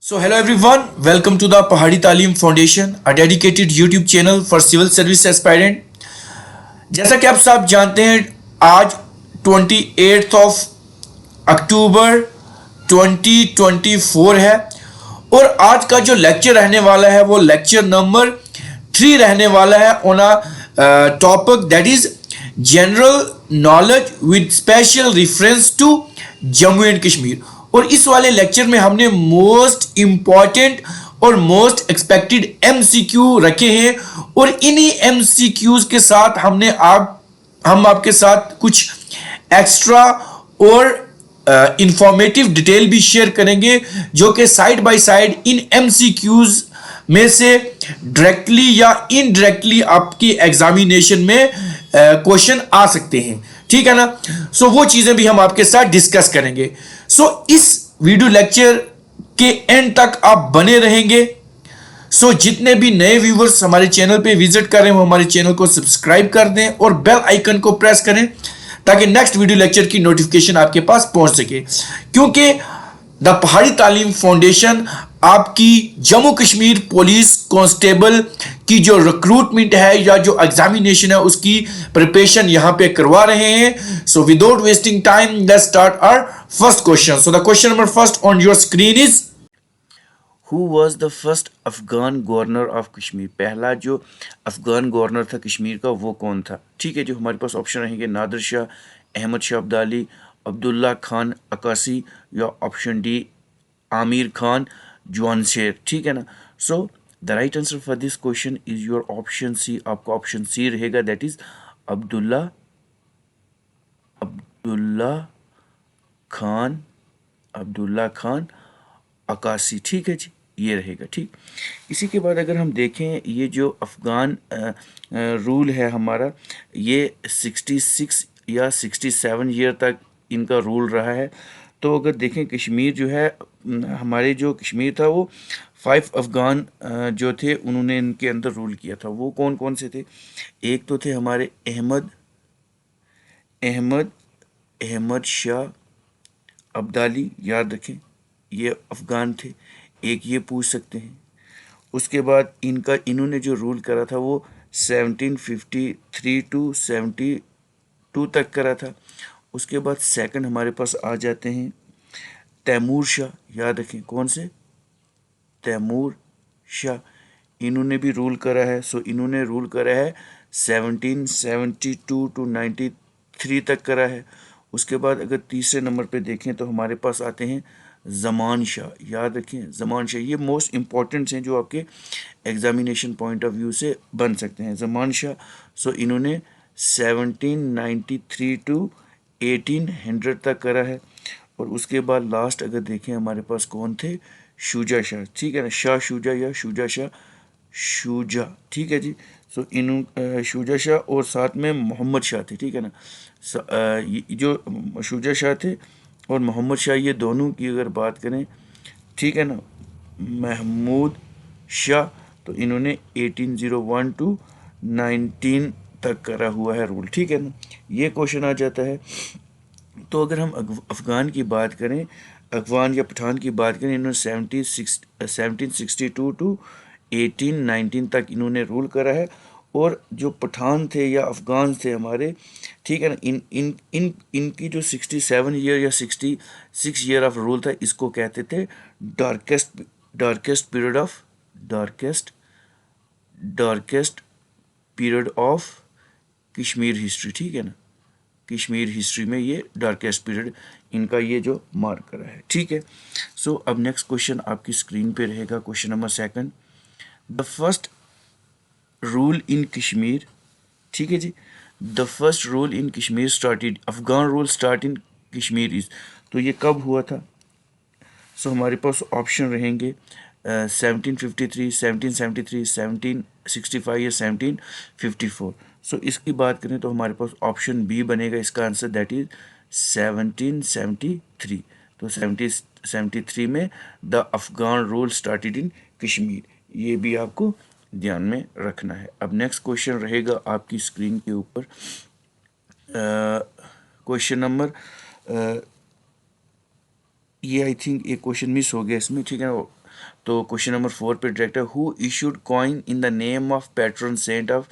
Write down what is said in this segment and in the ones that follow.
So hello everyone, welcome to the Pahadi Talim Foundation, a dedicated YouTube channel for civil service aspirant. जैसा कि आप सब जानते हैं, आज 28 अक्टूबर 2024 है और आज का जो लेक्चर रहने वाला है वो लेक्चर नंबर 3 रहने वाला है on a topic that is general knowledge with special reference to Jammu and Kashmir. और इस वाले लेक्चर में हमने मोस्ट इंपॉर्टेंट और मोस्ट एक्सपेक्टेड एमसीक्यू रखे हैं और इन्हीं एमसीक्यूज के साथ हम आपके साथ कुछ एक्स्ट्रा और इंफॉर्मेटिव डिटेल भी शेयर करेंगे जो कि side by side in MCQs में से डायरेक्टली या इनडायरेक्टली आपकी एग्जामिनेशन में क्वेश्चन आ सकते हैं, ठीक है ना। सो वो चीजें भी हम आपके साथ डिस्कस करेंगे। सो इस वीडियो लेक्चर के एंड तक आप बने रहेंगे। सो जितने भी नए व्यूवर्स हमारे चैनल पे विजिट कर रहे हैं वो हमारे चैनल को सब्सक्राइब कर दें और बेल आइकन को प्रेस करें ताकि नेक्स्ट वीडियो लेक्चर की नोटिफिकेशन आपके पास पहुंच सके, क्योंकि द पहाड़ी तालीम फाउंडेशन आपकी जम्मू कश्मीर पुलिस कांस्टेबल की जो रिक्रूटमेंट है या जो एग्जामिनेशन है उसकी प्रिपरेशन यहां पे करवा रहे हैं। So without wasting time let's start our first question. So the question number first on your screen is who was the first Afghan governor of Kashmir. पहला जो अफगान गवर्नर था कश्मीर का वो कौन था। ठीक है, जो हमारे पास ऑप्शन रहेंगे नादिर शाह, अहमद शाह अब्दाली, अब्दुल्ला खान अक्कासी या ऑप्शन डी आमिर खान जवानशेर। ठीक है ना। So the right answer for this question is your option C. आपका ऑप्शन सी रहेगा, दैट इज अब्दुल्ला खान अक्कासी। ठीक है जी, ये रहेगा। ठीक, इसी के बाद अगर हम देखें ये जो अफ़गान रूल है हमारा, ये 66 या 67 ईयर तक इनका रूल रहा है। तो अगर देखें कश्मीर जो है, हमारे जो कश्मीर था वो 5 अफ़गान जो थे उन्होंने इनके अंदर रूल किया था। वो कौन कौन से थे? एक तो थे हमारे अहमद शाह अब्दाली, याद रखें ये अफ़गान थे। एक ये पूछ सकते हैं। उसके बाद इन्होंने जो रूल करा था वो 1753 टू 72 तक करा था। उसके बाद सेकंड हमारे पास आ जाते हैं तैमूर शाह, याद रखें कौन से? तैमूर शाह, इन्होंने भी रूल करा है। सो इन्होंने रूल करा है 1772 टू 93 तक करा है। उसके बाद अगर तीसरे नंबर पे देखें तो हमारे पास आते हैं ज़मान शाह, याद रखें ज़मान शाह। ये मोस्ट इंपॉर्टेंट्स हैं जो आपके एग्जामिनेशन पॉइंट ऑफ व्यू से बन सकते हैं। ज़मान शाह, सो इन्होंने 1793 टू 1800 तक करा है। और उसके बाद लास्ट अगर देखें हमारे पास कौन थे? शुजा शाह। ठीक है ना, शाह शुजा या शुजा शाह शुजा। ठीक है जी। सो इन शुजा शाह और साथ में मोहम्मद शाह थे। ठीक है ना। जो शुजा शाह थे और मोहम्मद शाह, ये दोनों की अगर बात करें, ठीक है ना, महमूद शाह, तो इन्होंने 1801 टू 19 तक करा हुआ है रूल। ठीक है ना, ये क्वेश्चन आ जाता है। तो अगर हम अफ़गान की बात करें, अफ़गान या पठान की बात करें, इन्होंने 1762 टू 1819 तक इन्होंने रूल करा है। और जो पठान थे या अफ़गान थे हमारे, ठीक है ना, इनकी जो 67 ईयर या 66 ईयर ऑफ रूल था, इसको कहते थे darkest period of Kashmir history. ठीक है ना, कश्मीर हिस्ट्री में ये डार्केस्ट पीरियड इनका ये जो मार्क करा है। ठीक है। सो अब नेक्स्ट क्वेश्चन आपकी स्क्रीन पे रहेगा, question number second. The first rule in Kashmir, ठीक है जी, the first rule in Kashmir started, Afghan rule start in Kashmir is, तो ये कब हुआ था? सो हमारे पास ऑप्शन रहेंगे 1753, 1773, 1765 या 1754। सो इसकी बात करें तो हमारे पास ऑप्शन बी बनेगा इसका आंसर, दैट इज 1773। तो 1773 में the Afghan rule started in Kashmir, ये भी आपको ध्यान में रखना है। अब नेक्स्ट क्वेश्चन रहेगा आपकी स्क्रीन के ऊपर, क्वेश्चन नंबर ये आई थिंक एक क्वेश्चन मिस हो गया इसमें, ठीक है ना। तो क्वेश्चन नंबर 4 पे director who issued coin in the name of patron saint of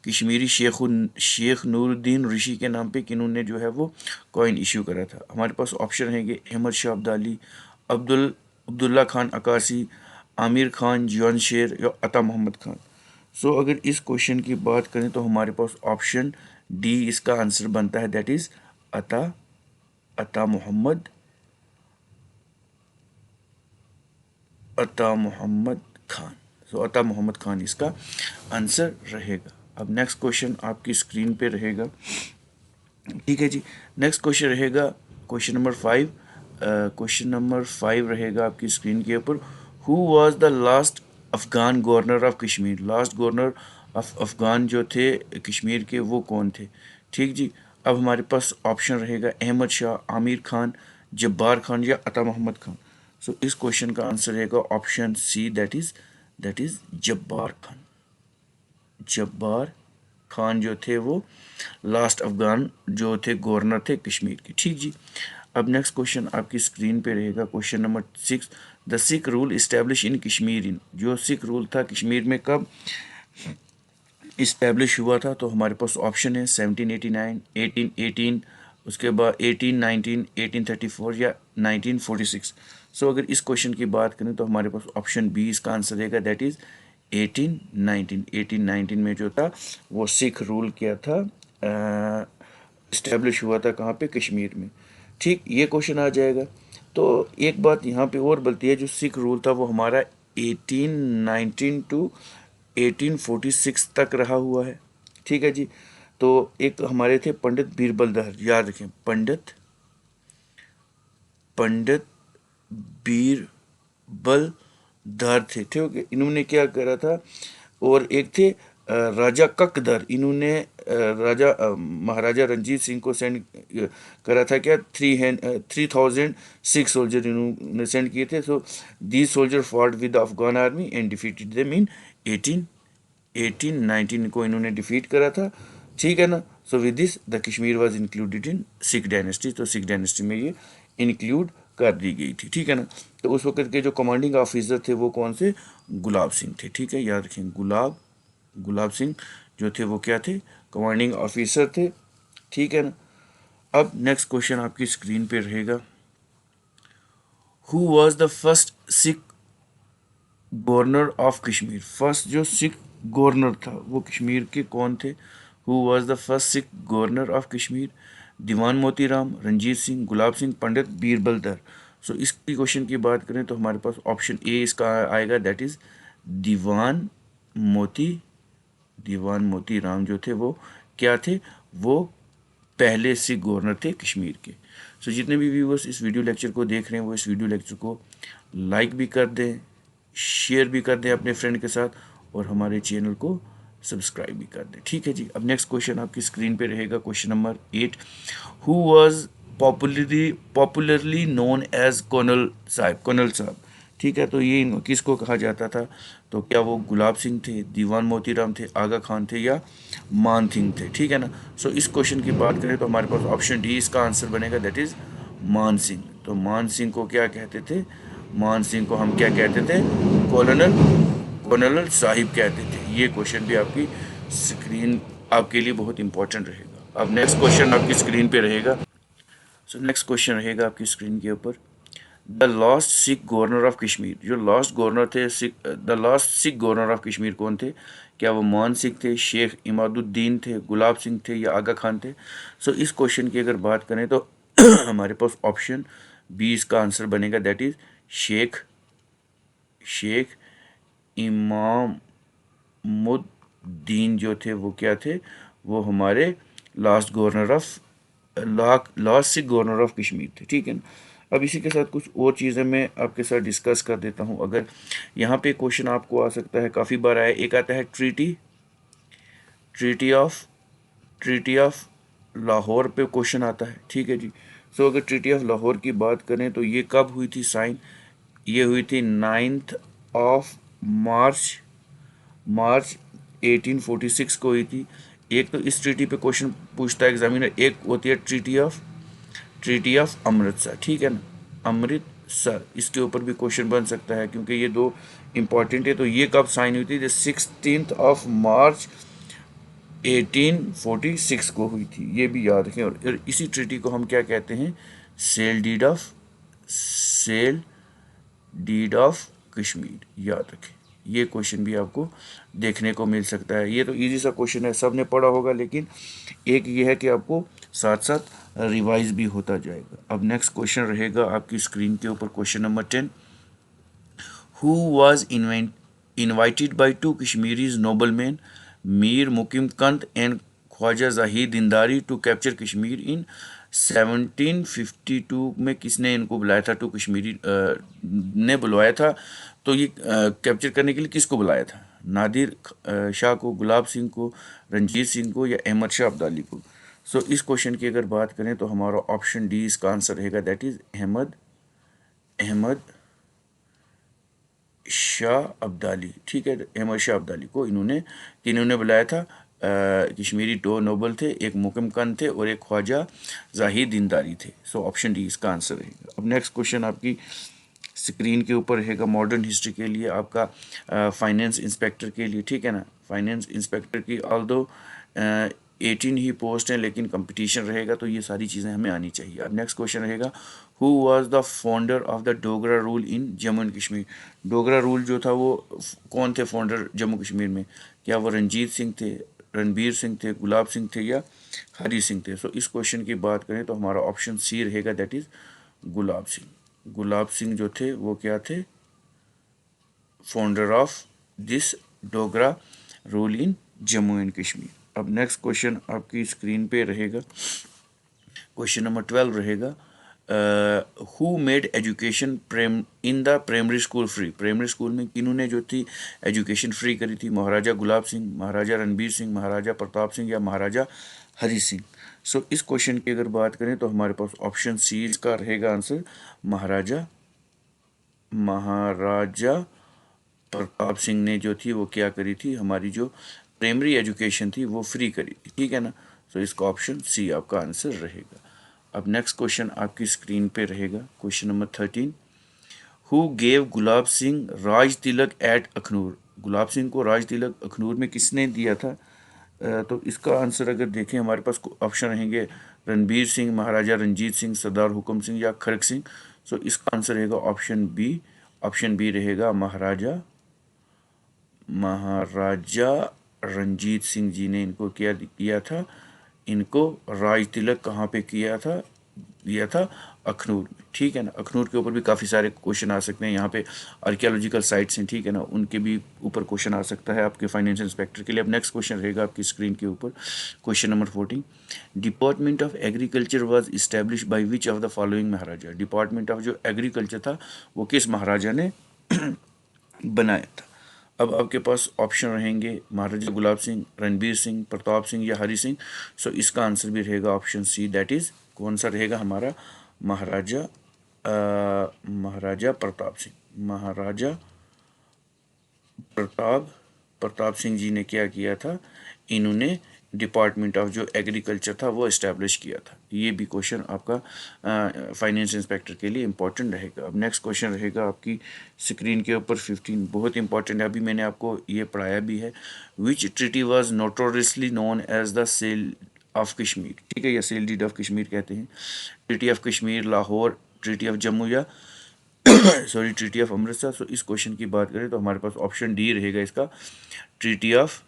Kashmiri Sheikh Nooruddin Rishi के नाम पे किन्होंने जो है वो कॉइन इशू करा था। हमारे पास ऑप्शन है कि अहमद शाह अब्दाली, अब्दुल्ला खान अकासी, आमिर खान, जॉन शेर या अता मोहम्मद खान। सो अगर इस क्वेश्चन की बात करें तो हमारे पास ऑप्शन डी इसका आंसर बनता है, दैट इज अता अता मोहम्मद अता मोहम्मद खान। सो अता मोहम्मद खान इसका आंसर रहेगा। अब नेक्स्ट क्वेश्चन आपकी स्क्रीन पे रहेगा, ठीक है जी। नेक्स्ट क्वेश्चन रहेगा क्वेश्चन नंबर 5। क्वेश्चन नंबर 5 रहेगा आपकी स्क्रीन के ऊपर, who was the last Afghan governor of Kashmir. Last governor of Afghan जो थे कश्मीर के वो कौन थे, ठीक जी। अब हमारे पास ऑप्शन रहेगा अहमद शाह, आमिर खान, जब्बार खान या अता मोहम्मद खान। सो इस क्वेश्चन का आंसर रहेगा option C, that is Jabbar Khan. Jabbar Khan जो थे वो लास्ट अफगान जो थे गवर्नर थे कश्मीर के, ठीक जी। अब नेक्स्ट क्वेश्चन आपकी स्क्रीन पे रहेगा question number 6। The Sikh rule establish in Kashmir in. जो सिख रूल था कश्मीर में कब इस्टेब्लिश हुआ था, तो हमारे पास ऑप्शन है 1789, 1818, उसके बाद 1819, 1834 या 1946। सो अगर इस क्वेश्चन की बात करें तो हमारे पास ऑप्शन बी इसका आंसर रहेगा, दैट इज 1819। 1819 में जो था वो सिख रूल किया था, इस्टेब्लिश हुआ था कहाँ पे, कश्मीर में, ठीक। ये क्वेश्चन आ जाएगा। तो एक बात यहाँ पे और बोलती है, जो सिख रूल था वो हमारा 1819 टू 1846 तक रहा हुआ है, ठीक है जी। तो एक हमारे थे पंडित बीरबल दहर, याद रखें पंडित बीरबल दर थे, ठीक है। इन्होंने क्या करा था, और एक थे राजा ककदर, इन्होंने महाराजा रंजीत सिंह को सेंड करा था क्या, 3006 सोल्जर इन्होंने सेंड किए थे। So these soldier fault with the Afghan army and defeated them in 1819 को इन्होंने डिफीट करा था, ठीक है ना। So with this the Kashmir was included in Sikh dynasty. तो सिख डायनेस्टी में ये इंक्लूड कर दी गई थी, ठीक है ना। तो उस वक्त के जो कमांडिंग ऑफिसर थे वो कौन से, गुलाब सिंह थे, ठीक है, याद रखें गुलाब सिंह जो थे वो क्या थे, कमांडिंग ऑफिसर थे, ठीक है ना। अब नेक्स्ट क्वेश्चन आपकी स्क्रीन पे रहेगा, who was the first Sikh governor of Kashmir. First जो सिख गवर्नर था वो कश्मीर के कौन थे, who was the first Sikh governor of Kashmir. Diwan Motiram, Ranjit Singh, Gulab Singh, Pandit Birbal Dar. So इसकी क्वेश्चन की बात करें तो हमारे पास ऑप्शन ए इसका आएगा, दैट इज दीवान मोती राम जो थे वो क्या थे, वो पहले सिख गवर्नर थे कश्मीर के। सो जितने भी व्यूअर्स इस वीडियो लेक्चर को देख रहे हैं वो इस वीडियो लेक्चर को लाइक भी कर दें, शेयर भी कर दें अपने फ्रेंड के साथ, और हमारे चैनल को सब्सक्राइब भी कर दें, ठीक है जी। अब नेक्स्ट क्वेश्चन आपकी स्क्रीन पे रहेगा question number 8। Who was popularly known as colonel साहब, ठीक है। तो ये किसको कहा जाता था, तो क्या वो गुलाब सिंह थे, दीवान मोतीराम थे, आगा खान थे या मान सिंह थे, ठीक है ना। सो इस क्वेश्चन की बात करें तो हमारे पास ऑप्शन डी इसका आंसर बनेगा, दैट इज मान सिंह। तो मान सिंह को क्या कहते थे, मान सिंह को हम क्या कहते थे, कॉर्नल साहिब कहते थे। ये क्वेश्चन भी आपकी स्क्रीन आपके लिए बहुत इंपॉर्टेंट रहेगा। अब नेक्स्ट क्वेश्चन आपकी स्क्रीन पे रहेगा। सो नेक्स्ट क्वेश्चन रहेगा आपकी स्क्रीन के ऊपर, the last Sikh governor of Kashmir. जो लास्ट गवर्नर थे the last Sikh governor of Kashmir कौन थे, क्या वो मान सिंह थे, शेख इमादुद्दीन थे, गुलाब सिंह थे या आगा खान थे। सो इस क्वेश्चन की अगर बात करें तो हमारे पास ऑप्शन बी इसका आंसर बनेगा, दैट इज शेख इमामुद्दीन जो थे वो क्या थे, वो हमारे last Sikh governor of Kashmir थे, ठीक है ना। अब इसी के साथ कुछ और चीज़ें मैं आपके साथ डिस्कस कर देता हूँ। अगर यहाँ पे क्वेश्चन आपको आ सकता है, काफ़ी बार आया, एक आता है ट्रीटी ऑफ लाहौर पे क्वेश्चन आता है, ठीक है जी। सो अगर ट्रीटी ऑफ लाहौर की बात करें तो ये कब हुई थी साइन, ये हुई थी 9 मार्च 1846 को हुई थी। एक तो इस ट्रीटी पे क्वेश्चन पूछता है एग्जामिनर, एक होती है ट्रीटी ऑफ अमृतसर, ठीक है ना। अमृतसर, इसके ऊपर भी क्वेश्चन बन सकता है क्योंकि ये दो इम्पॉर्टेंट है। तो ये कब साइन हुई थी? 16 मार्च 1846 को हुई थी, ये भी याद रखें। और इसी ट्रीटी को हम क्या कहते हैं? सेल डीड ऑफ कश्मीर, याद रखें। ये क्वेश्चन भी आपको देखने को मिल सकता है। ये तो इजी सा क्वेश्चन है, सब ने पढ़ा होगा, लेकिन एक ये है कि आपको साथ साथ रिवाइज भी होता जाएगा। अब नेक्स्ट क्वेश्चन रहेगा आपकी स्क्रीन के ऊपर, question number 10। Who was invited by two Kashmiris noblemen, Mir Mukim Kant and Khwaja Zahid Dindari to capture Kashmir in 1752 में किसने इनको बुलाया था? टू कश्मीरी ने बुलवाया था। तो ये कैप्चर करने के लिए किसको बुलाया था? नादिर शाह को, गुलाब सिंह को, रंजीत सिंह को, या अहमद शाह अब्दाली को? सो इस क्वेश्चन की अगर बात करें तो हमारा ऑप्शन डी इसका आंसर रहेगा, दैट इज अहमद शाह अब्दाली। ठीक है, अहमद शाह अब्दाली को इन्होंने बुलाया था। कश्मीरी दो नोबल थे, एक मुकिम कन थे और एक ख्वाजा जाहिद दिंदारी थे। सो ऑप्शन डी इसका आंसर रहेगा। अब नेक्स्ट क्वेश्चन आपकी स्क्रीन के ऊपर रहेगा मॉडर्न हिस्ट्री के लिए, आपका फाइनेंस इंस्पेक्टर के लिए। ठीक है ना, फाइनेंस इंस्पेक्टर की ऑल्दो 18 ही पोस्ट हैं, लेकिन कंपटीशन रहेगा, तो ये सारी चीज़ें हमें आनी चाहिए। अब नेक्स्ट क्वेश्चन रहेगा, who was the founder of the Dogra rule in Jammu and Kashmir? Dogra rule जो था वो कौन थे फाउंडर जम्मू कश्मीर में? क्या वो रंजीत सिंह थे, रणबीर सिंह थे, गुलाब सिंह थे, या हरी सिंह थे? सो इस क्वेश्चन की बात करें तो हमारा ऑप्शन सी रहेगा, दैट इज गुलाब सिंह। गुलाब सिंह जो थे वो क्या थे? Founder of this Dogra rule in Jammu and Kashmir. अब नेक्स्ट क्वेश्चन आपकी स्क्रीन पे रहेगा, क्वेश्चन नंबर 12 रहेगा, who made education in the primary school free? Primary school में किन्होंने जो थी एजुकेशन फ्री करी थी? महाराजा गुलाब सिंह, महाराजा रणबीर सिंह, महाराजा प्रताप सिंह, या महाराजा हरी सिंह? सो इस क्वेश्चन की अगर बात करें तो हमारे पास ऑप्शन सी का रहेगा आंसर, महाराजा प्रताप सिंह ने जो थी वो क्या करी थी? हमारी जो प्राइमरी एजुकेशन थी वो फ्री करी थी। ठीक है ना, तो इसका ऑप्शन सी आपका आंसर रहेगा। अब नेक्स्ट क्वेश्चन आपकी स्क्रीन पे रहेगा, question number 13, who gave Gulab Singh raj tilak at Akhnoor? Gulab Singh को राज तिलक अखनूर में किसने दिया था? तो इसका आंसर अगर देखें हमारे पास ऑप्शन रहेंगे, रणबीर सिंह, महाराजा रंजीत सिंह, सरदार हुकम सिंह, या खड़क सिंह। सो इसका आंसर रहेगा ऑप्शन बी। ऑप्शन बी रहेगा महाराजा रंजीत सिंह जी ने इनको क्या किया था? इनको राज तिलक कहाँ पे दिया था? अखनूर में। ठीक है ना, अखनूर के ऊपर भी काफ़ी सारे क्वेश्चन आ सकते हैं। यहाँ पे आर्कियोलॉजिकल साइट्स हैं, ठीक है ना, उनके भी ऊपर क्वेश्चन आ सकता है आपके फाइनेंस इंस्पेक्टर के लिए। अब नेक्स्ट क्वेश्चन रहेगा आपकी स्क्रीन के ऊपर, question number 14, department of agriculture was establish by which of the following Maharaja? Department of जो एग्रीकल्चर था वो किस महाराजा ने बनाया था? अब आपके पास ऑप्शन रहेंगे, महाराजा गुलाब सिंह, रणबीर सिंह, प्रताप सिंह, या हरी सिंह। सो इसका आंसर भी रहेगा ऑप्शन सी, दैट इज कौन सा रहेगा हमारा? महाराजा प्रताप सिंह। महाराजा प्रताप सिंह जी ने क्या किया था? इन्होंने डिपार्टमेंट ऑफ जो एग्रीकल्चर था वो इस्टेब्लिश किया था। ये भी क्वेश्चन आपका फाइनेंस इंस्पेक्टर के लिए इंपॉर्टेंट रहेगा। अब नेक्स्ट क्वेश्चन रहेगा आपकी स्क्रीन के ऊपर 15, बहुत इंपॉर्टेंट है, अभी मैंने आपको ये पढ़ाया भी है। Which treaty was notoriously known as the sale of Kashmir? ठीक है, या सेल डीड ऑफ कश्मीर कहते हैं। Treaty of Kashmir, Lahore, treaty of Jammu, या sorry treaty of Amritsar. So इस क्वेश्चन की बात करें तो हमारे पास ऑप्शन डी रहेगा इसका, treaty of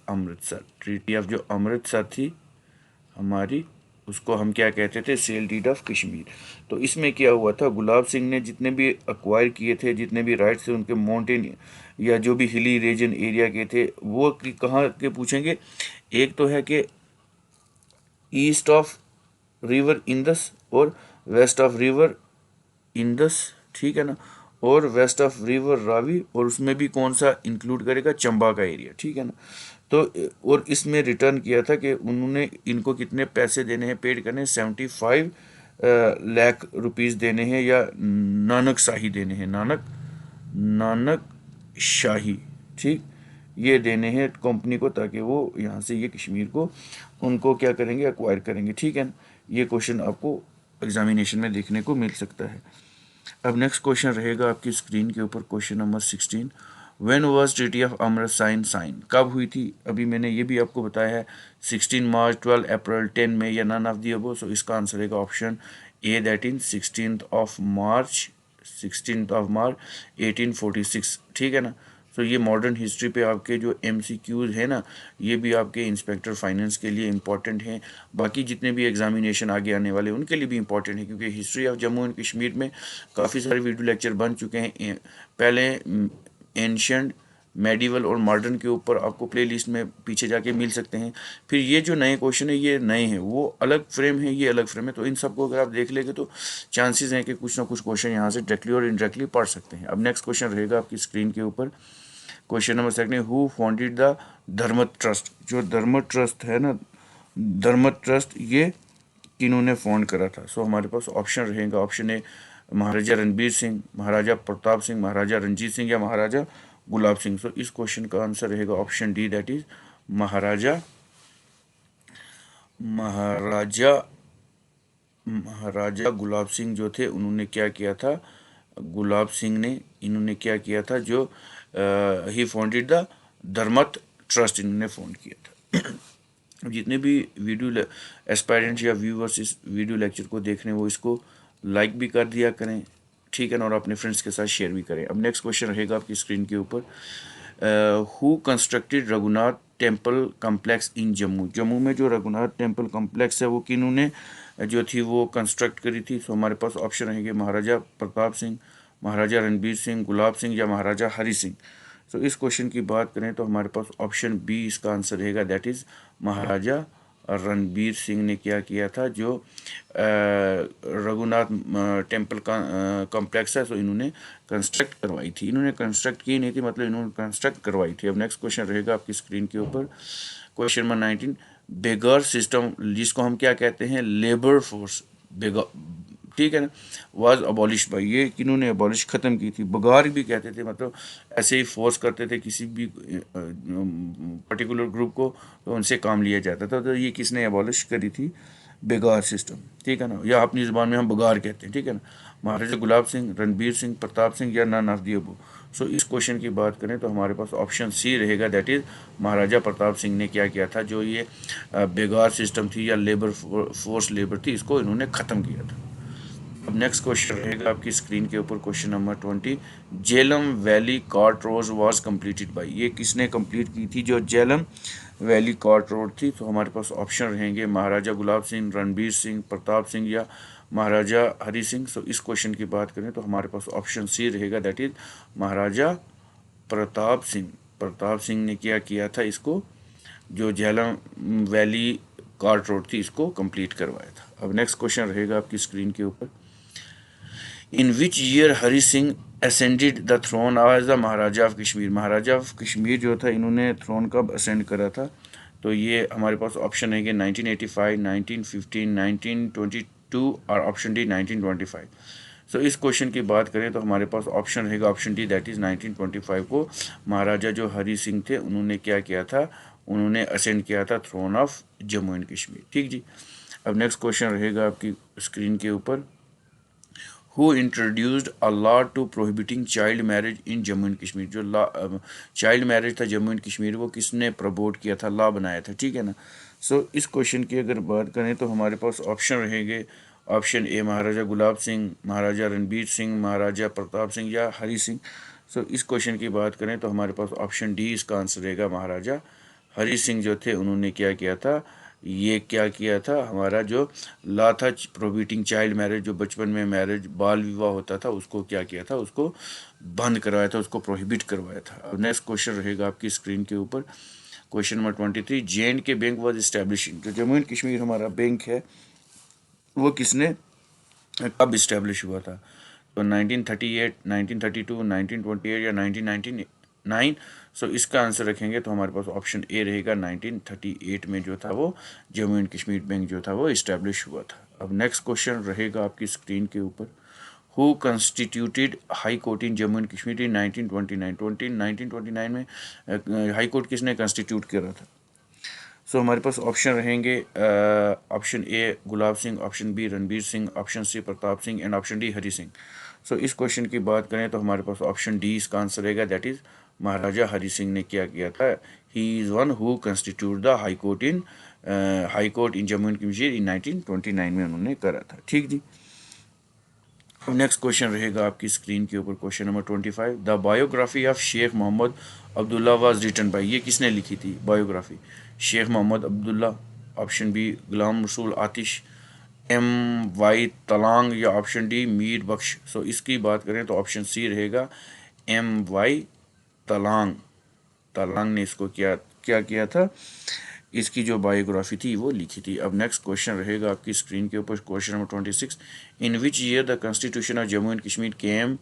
Amritsar. Treaty of जो अमृतसर थी हमारी, उसको हम क्या कहते थे? Sale deed of Kashmir. तो इसमें क्या हुआ था, गुलाब सिंह ने जितने भी अक्वायर किए थे, जितने भी राइट्स थे उनके माउंटेन या जो भी हिली रीजन एरिया के थे, वो कहाँ के पूछेंगे? एक तो है कि ईस्ट ऑफ रिवर इंदस और वेस्ट ऑफ रिवर इंदस, ठीक है ना, और वेस्ट ऑफ रिवर रावी, और उसमें भी कौन सा इंक्लूड करेगा? चंबा का एरिया। ठीक है ना, तो और इसमें रिटर्न किया था कि उन्होंने इनको कितने पैसे देने हैं, पेड करने हैं, 75 लाख रुपीस देने हैं, या नानक शाही देने हैं, नानक शाही, ठीक, ये देने हैं कंपनी को, ताकि वो यहाँ से ये कश्मीर को उनको क्या करेंगे? एक्वायर करेंगे। ठीक है ना, ये क्वेश्चन आपको एग्जामिनेशन में देखने को मिल सकता है। अब नेक्स्ट क्वेश्चन रहेगा आपकी स्क्रीन के ऊपर, question number 16। When was treaty of Amrit sign कब हुई थी? अभी मैंने ये भी आपको बताया है 16 मार्च, 12 अप्रैल, 10 मई या नन ऑफ दी अबव। सो इसका आंसर रहेगा option A, that in 16 of March 1846, ठीक है ना। सो ये मॉडर्न हिस्ट्री पे आपके जो MCQs है ना, ये भी आपके इंस्पेक्टर फाइनेंस के लिए इंपॉर्टेंट हैं। बाकी जितने भी एग्जामिनेशन आगे आने वाले उनके लिए भी इंपॉर्टेंट है, क्योंकि history of Jammu and Kashmir में काफ़ी सारे वीडियो लेक्चर बन चुके हैं। पहले एंशंट, मेडिवल और मॉडर्न के ऊपर आपको प्लेलिस्ट में पीछे जाके मिल सकते हैं। फिर ये जो नए क्वेश्चन है ये नए हैं, वो अलग फ्रेम है, ये अलग फ्रेम है। तो इन सबको अगर आप देख लेंगे तो चांसेस हैं कि कुछ ना कुछ क्वेश्चन यहाँ से डायरेक्टली और इनडायरेक्टली पढ़ सकते हैं। अब नेक्स्ट क्वेश्चन रहेगा आपकी स्क्रीन के ऊपर, question number 2, who founded the Dharmarth trust? जो धर्मत ट्रस्ट है ना, धर्मत ट्रस्ट ये किन्होंने फाउंड करा था? सो हमारे पास ऑप्शन रहेगा, ऑप्शन ए महाराजा रणबीर सिंह, महाराजा प्रताप सिंह, महाराजा रंजीत सिंह या महाराजा गुलाब सिंह। सो इस क्वेश्चन का आंसर रहेगा ऑप्शन डी, दैट इज महाराजा महाराजा महाराजा गुलाब सिंह जो थे उन्होंने क्या किया था? गुलाब सिंह ने इन्होंने क्या किया था? जो ही फाउंडेड द धर्मत ट्रस्ट इन्होंने फाउंड किया था। जितने भी वीडियो एस्पायरेंट्स या व्यूवर्स इस वीडियो लेक्चर को देख रहे हैं वो इसको लाइक भी कर दिया करें, ठीक है ना, और अपने फ्रेंड्स के साथ शेयर भी करें। अब नेक्स्ट क्वेश्चन रहेगा आपकी स्क्रीन के ऊपर, who constructed Raghunath temple complex in Jammu? Jammu में जो रघुनाथ टेम्पल कम्प्लेक्स है वो किन्होंने जो थी वो कंस्ट्रक्ट करी थी? सो हमारे पास ऑप्शन रहेंगे महाराजा प्रताप सिंह, महाराजा रणबीर सिंह, गुलाब सिंह या महाराजा हरि सिंह। सो इस क्वेश्चन की बात करें तो हमारे पास ऑप्शन बी इसका आंसर रहेगा, दैट इज़ महाराजा रणबीर सिंह ने क्या किया था? जो रघुनाथ टेम्पल का कॉम्प्लेक्स है, सो इन्होंने कंस्ट्रक्ट करवाई थी। इन्होंने कंस्ट्रक्ट की नहीं थी, मतलब इन्होंने कंस्ट्रक्ट करवाई थी। अब नेक्स्ट क्वेश्चन रहेगा आपकी स्क्रीन के ऊपर, क्वेश्चन नंबर 19, बेगर सिस्टम जिसको हम क्या कहते हैं? लेबर फोर्स, बेगर, ठीक है ना, वाज अबॉलिश बाई, ये किन्होंने अबॉलिश ख़त्म की थी? बगार भी कहते थे, मतलब ऐसे ही फोर्स करते थे किसी भी पर्टिकुलर ग्रुप को, तो उनसे काम लिया जाता था। तो ये किसने अबॉलिश करी थी? बेगार सिस्टम, ठीक है ना, या अपनी ज़ुबान में हम बगार कहते हैं, ठीक है ना। महाराजा गुलाब सिंह, रणबीर सिंह, प्रताप सिंह या नन ऑफ दी अबव। सो इस क्वेश्चन की बात करें तो हमारे पास ऑप्शन सी रहेगा, दैट इज़ महाराजा प्रताप सिंह ने क्या किया था? जो ये बेगार सिस्टम थी या लेबर फोर्स लेबर थी, इसको इन्होंने ख़त्म किया था। अब नेक्स्ट क्वेश्चन रहेगा आपकी स्क्रीन के ऊपर, question number 20, Jhelum valley cart road was completed by, ये किसने कंप्लीट की थी जो जेलम वैली कार्ट रोड थी? तो हमारे पास ऑप्शन रहेंगे महाराजा गुलाब सिंह, रणबीर सिंह, प्रताप सिंह या महाराजा हरि सिंह। सो इस क्वेश्चन की बात करें तो हमारे पास ऑप्शन सी रहेगा, दैट इज महाराजा प्रताप सिंह। प्रताप सिंह ने क्या किया था? इसको, जो झेलम वैली कार्ट रोड थी, इसको कंप्लीट करवाया था। अब नेक्स्ट क्वेश्चन रहेगा आपकी स्क्रीन के ऊपर, in which year Hari Singh ascended the throne as the Maharaja of Kashmir? Maharaja of Kashmir जो था इन्होंने थ्रोन कब असेंड करा था? तो ये हमारे पास ऑप्शन है कि 1985, 1915, 1922 और ऑप्शन डी 1925। सो इस क्वेश्चन की बात करें तो हमारे पास ऑप्शन रहेगा ऑप्शन डी, दैट इज़ 1925 को महाराजा जो हरि सिंह थे उन्होंने क्या किया था? उन्होंने असेंड किया था throne of Jammu and Kashmir, ठीक जी। अब नेक्स्ट क्वेश्चन रहेगा आपकी स्क्रीन के ऊपर, who introduced a law to prohibiting child marriage in Jammu and Kashmir? जो लॉ चाइल्ड मैरिज था जम्मू एंड कश्मीर, वो किसने प्रमोट किया था, लॉ बनाया था, ठीक है ना। सो इस क्वेश्चन की अगर बात करें तो हमारे पास ऑप्शन रहेंगे, ऑप्शन ए महाराजा गुलाब सिंह, महाराजा रणबीर सिंह, महाराजा प्रताप सिंह या हरि सिंह। सो इस क्वेश्चन की बात करें तो हमारे पास ऑप्शन डी इसका आंसर रहेगा, महाराजा हरि सिंह जो थे उन्होंने क्या किया था? ये क्या किया था? हमारा जो लॉ था प्रोहिबिटिंग चाइल्ड मैरिज, जो बचपन में मैरिज बाल विवाह होता था, उसको क्या किया था? उसको बंद करवाया था, उसको प्रोहिबिट करवाया था। अब नेक्स्ट क्वेश्चन रहेगा आपकी स्क्रीन के ऊपर, question number 23, J&K bank was establishing, जो जम्मू एंड कश्मीर हमारा बैंक है वो किसने कब इस्टेब्लिश हुआ था? तो 1938, 1932, 1928 या 1999। सो इसका आंसर रखेंगे तो हमारे पास ऑप्शन ए रहेगा, 1938 में जो था वो जम्मू एंड कश्मीर बैंक जो था वो इस्टेब्लिश हुआ था। अब नेक्स्ट क्वेश्चन रहेगा आपकी स्क्रीन के ऊपर, who constituted high court in Jammu and Kashmir in 1929? 1929 में हाई कोर्ट किसने कंस्टिट्यूट करा था? सो हमारे पास ऑप्शन रहेंगे option A Gulab Singh, option B Ranbir Singh, option C Pratap Singh and option D Hari Singh. So इस क्वेश्चन की बात करें तो हमारे पास ऑप्शन डी इसका आंसर रहेगा, दैट इज महाराजा हरि सिंह ने क्या किया था, he is one who constitute the high court in Jammu and Kashmir in 1929 में उन्होंने करा था। ठीक जी। अब नेक्स्ट क्वेश्चन रहेगा आपकी स्क्रीन के ऊपर, question number 25, the biography of Sheikh Mohammad Abdullah was written by, ये किसने लिखी थी biography, Sheikh Mohammad Abdullah, option B Ghulam Rasool Aatish, M Y Talang, या option D Mir Bakhsh. So इसकी बात करें तो ऑप्शन सी रहेगा एम वाई तलांग। तलांग ने इसको क्या क्या किया था, इसकी जो बायोग्राफी थी वो लिखी थी। अब नेक्स्ट क्वेश्चन रहेगा आपकी स्क्रीन के ऊपर, question number 26, in which year the constitution of Jammu and Kashmir came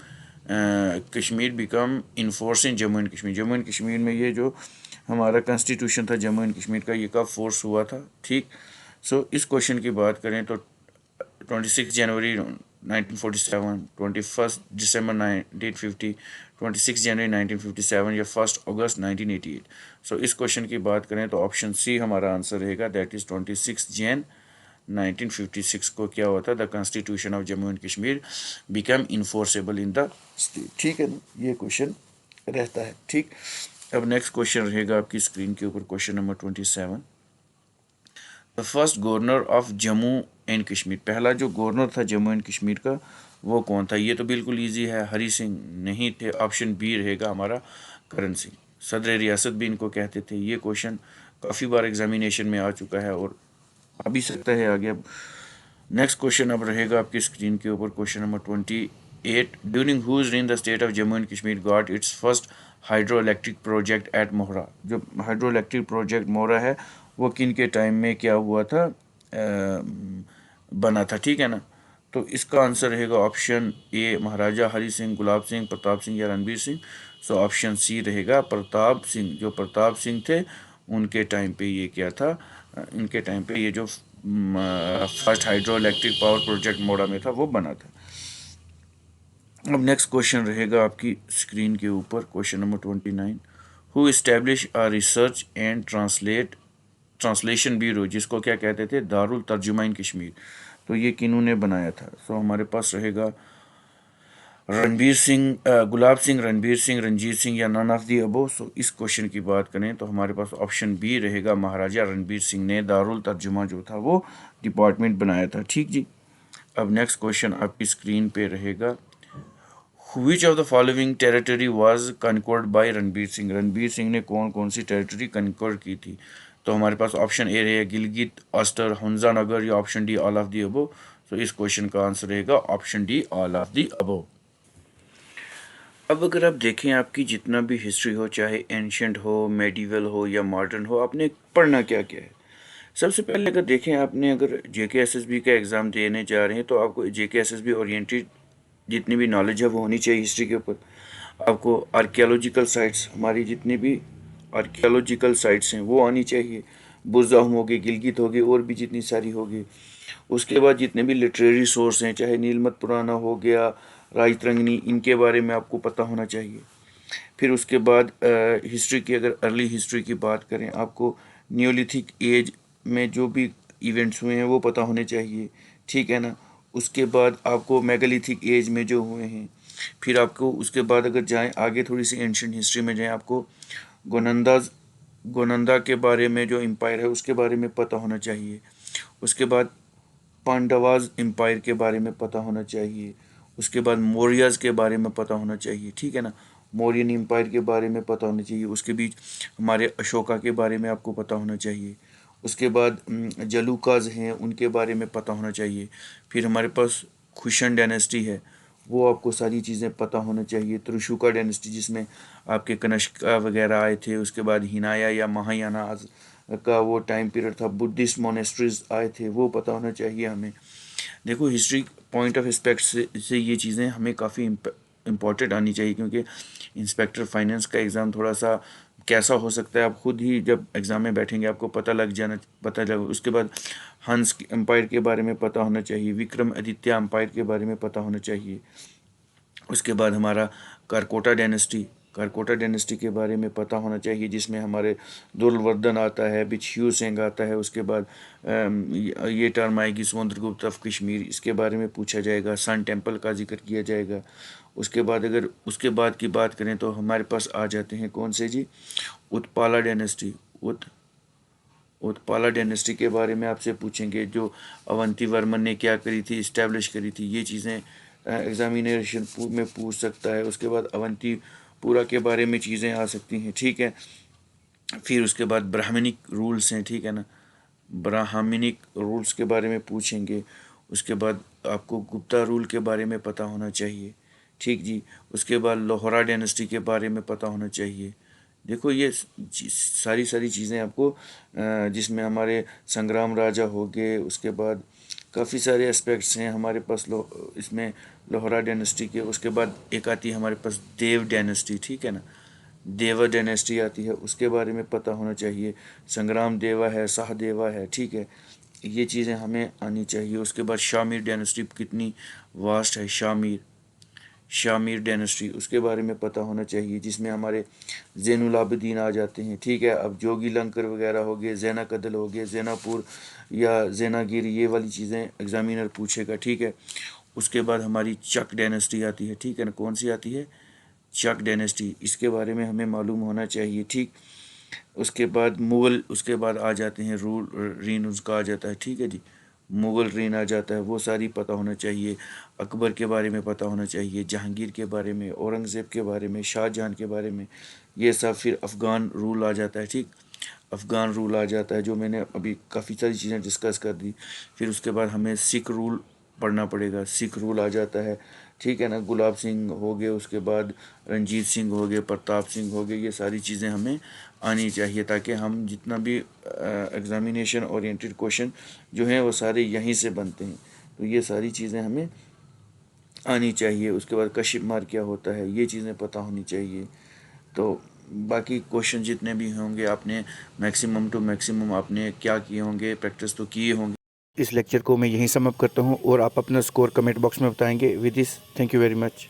Kashmir become enforce in Jammu and Kashmir, Jammu and Kashmir में ये जो हमारा कॉन्स्टिट्यूशन था जम्मू एंड कश्मीर का, ये कब फोर्स हुआ था। ठीक। सो इस क्वेश्चन की बात करें तो 26 जनवरी 1947, 21 दिसंबर 1950, 26 जनवरी 1957 या 1 अगस्त 1988। सो इस क्वेश्चन की बात करें तो ऑप्शन सी हमारा आंसर रहेगा, दैट इज 26 जैन 1956 को क्या होता है, the constitution of Jammu and Kashmir become enforceable in the state. ठीक है ना, ये क्वेश्चन रहता है। ठीक। अब नेक्स्ट क्वेश्चन रहेगा आपकी स्क्रीन के ऊपर, question number 27, the first governor of Jammu and Kashmir, पहला जो गवर्नर था जम्मू एंड कश्मीर का वो कौन था। ये तो बिल्कुल इजी है, हरि सिंह नहीं थे, ऑप्शन बी रहेगा हमारा करण सिंह, सदर रियासत भी इनको कहते थे। ये क्वेश्चन काफ़ी बार एग्जामिनेशन में आ चुका है और आ भी सकता है आगे। अब नेक्स्ट क्वेश्चन अब रहेगा आपकी स्क्रीन के ऊपर, question number 28, during whose reign the state of Jammu and Kashmir got its first hydroelectric project at Mohra, जो हाइड्रो इलेक्ट्रिक प्रोजेक्ट मोहरा है वो किन के टाइम में क्या हुआ था, बना था। ठीक है ना, तो इसका आंसर रहेगा ऑप्शन ए महाराजा हरि सिंह, गुलाब सिंह, प्रताप सिंह या Ranbir Singh. So option C रहेगा प्रताप सिंह, जो प्रताप सिंह थे उनके टाइम पे ये क्या था, इनके टाइम पे ये जो first hydro electric power project मोड़ा में था वो बना था। अब नेक्स्ट क्वेश्चन रहेगा आपकी स्क्रीन के ऊपर, question number 29, who establish a research and translation bureau, जिसको क्या कहते थे, दारुल तर्जुमा इन कश्मीर, तो ये किन्हों ने बनाया था। सो हमारे पास रहेगा रणबीर सिंह, गुलाब सिंह, रणबीर सिंह, रंजीत सिंह या नन ऑफ दी अबो। सो इस क्वेश्चन की बात करें तो हमारे पास ऑप्शन बी रहेगा, महाराजा रणबीर सिंह ने दारुल तर्जुमा जो था वो डिपार्टमेंट बनाया था। ठीक जी। अब नेक्स्ट क्वेश्चन आपकी स्क्रीन पे रहेगा, which of the following territory was conquered by Ranbir Singh, Ranbir Singh ने कौन कौन सी टेरिटरी कनकर की थी। तो हमारे पास ऑप्शन ए रहेगा गिलगित, अस्टर, हंजा नगर या option D all of the above. तो इस क्वेश्चन का आंसर रहेगा option D all of the above. अब अगर आप देखें आपकी जितना भी हिस्ट्री हो, चाहे एंशियंट हो, मेडिवल हो या मॉडर्न हो, आपने पढ़ना क्या क्या है। सबसे पहले अगर देखें आपने अगर JKSSB का एग्ज़ाम देने जा रहे हैं तो आपको JKSSB ओरिएंटेड जितनी भी नॉलेज है वो होनी चाहिए हिस्ट्री के ऊपर। आपको आर्कियोलॉजिकल साइट्स, हमारी जितनी भी आर्कियोलॉजिकल साइट्स हैं वो आनी चाहिए, बुज़ाहम हो गए, गिलगित हो गए, और भी जितनी सारी होगी। उसके बाद जितने भी लिटरेरी सोर्स हैं, चाहे नीलमत पुराना हो गया, राजतरंगिनी, इनके बारे में आपको पता होना चाहिए। फिर उसके बाद हिस्ट्री की, अगर अर्ली हिस्ट्री की बात करें, आपको न्योलिथिक एज में जो भी इवेंट्स हुए हैं वो पता होने चाहिए। ठीक है ना, उसके बाद आपको मेगालिथिक एज में जो हुए हैं, फिर आपको उसके बाद अगर जाएं आगे थोड़ी सी एंशियंट हिस्ट्री में जाएं, आपको गोनंदा के बारे में जो एम्पायर है उसके बारे में पता होना चाहिए। उसके बाद पांडवाज एम्पायर के बारे में पता होना चाहिए। उसके बाद मौर्याज के बारे में पता होना चाहिए। ठीक है ना, मौर्यन एम्पायर के बारे में पता होना चाहिए। उसके बीच हमारे अशोका के बारे में आपको पता होना चाहिए। उसके बाद जलूकाज हैं, उनके बारे में पता होना चाहिए। फिर हमारे पास खुशन डायनेस्टी है, वो आपको सारी चीज़ें पता होना चाहिए। त्रिशुका डायनेस्टी जिसमें आपके कनिष्का वगैरह आए थे। उसके बाद हिनाया या महायाना का वो टाइम पीरियड था, बुद्धिस्ट मोनेस्ट्रीज आए थे, वो पता होना चाहिए हमें। देखो हिस्ट्री पॉइंट ऑफ एस्पेक्ट से ये चीज़ें हमें काफ़ी इम्पोर्टेंट आनी चाहिए, क्योंकि इंस्पेक्टर फाइनेंस का एग्ज़ाम थोड़ा सा कैसा हो सकता है, आप खुद ही जब एग्ज़ाम में बैठेंगे आपको पता लग। उसके बाद हंस एम्पायर के बारे में पता होना चाहिए, विक्रम आदित्य एम्पायर के बारे में पता होना चाहिए। उसके बाद हमारा कारकोटा डायनेस्टी, कारकोटा डायनेस्टी के बारे में पता होना चाहिए, जिसमें हमारे दुर्लवर्धन आता है, बिच ह्यू सेंग आता है। उसके बाद ये टर्म आएगी समुद्रगुप्त ऑफ कश्मीर, इसके बारे में पूछा जाएगा। सन टेम्पल का जिक्र किया जाएगा। उसके बाद अगर उसके बाद की बात करें तो हमारे पास आ जाते हैं कौन से जी, उत्पाला डायनेस्टी। उत्पाला डायनेस्टी के बारे में आपसे पूछेंगे, जो अवंती वर्मन ने क्या करी थी, इस्टेब्लिश करी थी। ये चीज़ें एग्जामिनेशन में पूछ सकता है। उसके बाद अवंतीपुरा के बारे में चीज़ें आ सकती हैं, ठीक है। फिर उसके बाद ब्राह्मणिक रूल्स हैं, ठीक है ना, ब्राह्मणिक रूल्स के बारे में पूछेंगे। उसके बाद आपको गुप्ता रूल के बारे में पता होना चाहिए, ठीक जी। उसके बाद लोहरा डायनेस्टी के बारे में पता होना चाहिए। देखो ये सारी चीज़ें आपको जिसमें हमारे संग्राम राजा हो गए। उसके बाद काफ़ी सारे एस्पेक्ट्स हैं हमारे पास इसमें लोहरा डायनेस्टी के। उसके बाद एक आती है हमारे पास देव डायनेस्टी, ठीक है ना, देवा डायनेस्टी आती है, उसके बारे में पता होना चाहिए। संग्राम देवा है, सहदेवा है, ठीक है, ये चीज़ें हमें आनी चाहिए। उसके बाद शामिर डायनेस्टी कितनी वास्ट है, शामिर डायनेस्टी, उसके बारे में पता होना चाहिए, जिसमें हमारे ज़ैनुल आबिदीन आ जाते हैं, ठीक है। अब जोगी लंकर वगैरह हो गए, ज़ैना कदल हो गए, ज़ैनापुर या ज़ैनागिर, ये वाली चीज़ें एग्जामिनर पूछेगा, ठीक है। उसके बाद हमारी चक डायनेस्टी आती है, ठीक है ना, कौन सी आती है, चक डायनेस्टी, इसके बारे में हमें मालूम होना चाहिए, ठीक। उसके बाद मुग़ल, उसके बाद आ जाते हैं रीन उसका आ जाता है, ठीक है जी, मुग़ल रीन आ जाता है, वो सारी पता होना चाहिए। अकबर के बारे में पता होना चाहिए, जहांगीर के बारे में, औरंगज़ेब के बारे में, शाहजहां के बारे में, ये सब। फिर अफ़गान रूल आ जाता है, ठीक, अफ़गान रूल आ जाता है, जो मैंने अभी काफ़ी सारी चीज़ें डिस्कस कर दी। फिर उसके बाद हमें सिख रूल पढ़ना पड़ेगा, सिख रूल आ जाता है, ठीक है ना। गुलाब सिंह हो गए, उसके बाद रंजीत सिंह हो गए, प्रताप सिंह हो गए, ये सारी चीज़ें हमें आनी चाहिए, ताकि हम जितना भी एग्ज़ामिनेशन ओरिएंटेड क्वेश्चन जो हैं वो सारे यहीं से बनते हैं। तो ये सारी चीज़ें हमें आनी चाहिए। उसके बाद कशिप मार क्या होता है, ये चीज़ें पता होनी चाहिए। तो बाकी क्वेश्चन जितने भी होंगे आपने मैक्सिमम टू मैक्सिमम आपने क्या किए होंगे, प्रैक्टिस तो किए होंगे। इस लेक्चर को मैं यहीं समाप्त करता हूँ और आप अपना स्कोर कमेंट बॉक्स में बताएंगे। With this, thank you very much.